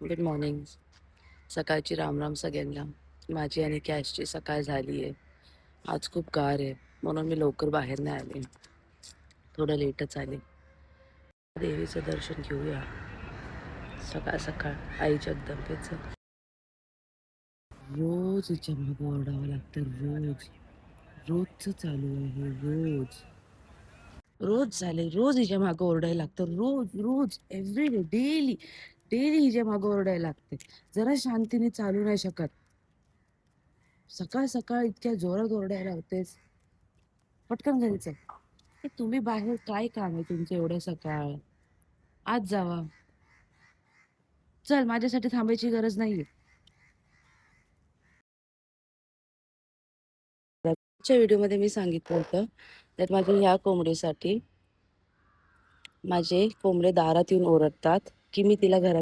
Good morning. सकाळची रामराम सगळ्यांना. माझी आणि कॅशची सकाळ झाली आहे. आज खूप गार आहे म्हणून मी लवकर बाहेर नाही आले, थोडं लेटच आले. देवीचं दर्शन घेऊया सकाळ सकाळ आई जगदंबेचं. रोज हिच्या मागं ओरडावं लागतं, रोज. रोजचं चालू आहे, रोज. रोज झाले, रोज हिच्या मागं ओरडायला लागतं, रोज रोज एव्हरी डे, डेली डेली हिच्या मागं ओरडायला लागते. जरा शांतीने चालू नाही शकत. सकाळ सकाळ इतक्या जोरात ओरडायला होतेस, पटकन घरी चल. तुम्ही बाहेर काय काम आहे तुमचं एवढ्या सकाळ? आज जावा. चल, माझ्यासाठी थांबायची गरज नाहीये. आजच्या व्हिडिओमध्ये मी सांगितलं होतं तर माझ्या ह्या कोंबडीसाठी माझे कोंबडे दारात येऊन ओरडतात की मी तिला घरात.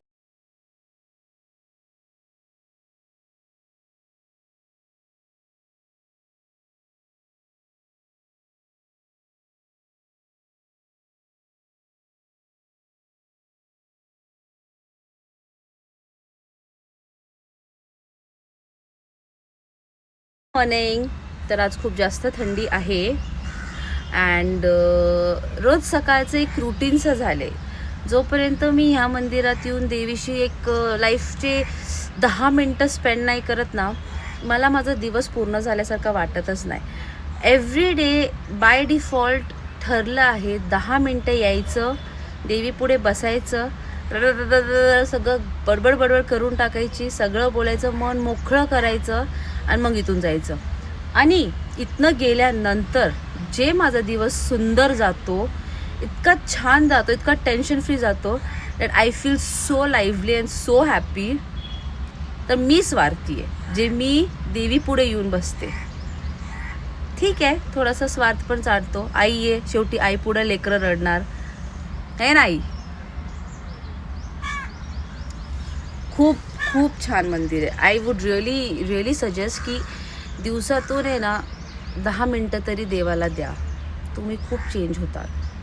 मॉर्निंग. तर आज खूप जास्त थंडी आहे अँड रोज सकाळचं एक रुटीनचं झाले. जोपर्यंत मी ह्या मंदिरात येऊन देवीशी एक लाईफचे 10 मिनटं स्पेंड नाही करत ना, मला माझा दिवस पूर्ण झाल्यासारखं वाटतच नाही. एव्हरी डे बाय डिफॉल्ट ठरलं आहे 10 मिनटं यायचं, देवीपुढे बसायचं, सगळं बडबड बडबड करून टाकायची, सगळं बोलायचं, मन मोकळं करायचं आणि मग इथून जायचं. आणि इथनं गेल्यानंतर जे माझा दिवस सुंदर जातो, इतका छान जातो, इतका टेन्शन फ्री जातो that I feel so lively and so happy. तर मी स्वार्थी आहे जे मी देवी पुढे येऊन बसते. ठीक आहे, थोडासा स्वार्थ पण चालतो. आई आहे शेवटी, आई पुढे लेकरं रडणार आहे ना आई. खूप खूप छान मंदिर आहे. आय वुड रिअली सजेस्ट की दिवसातून आहे ना 10 मिनटं तरी देवाला द्या, तुम्ही खूप चेंज होतात.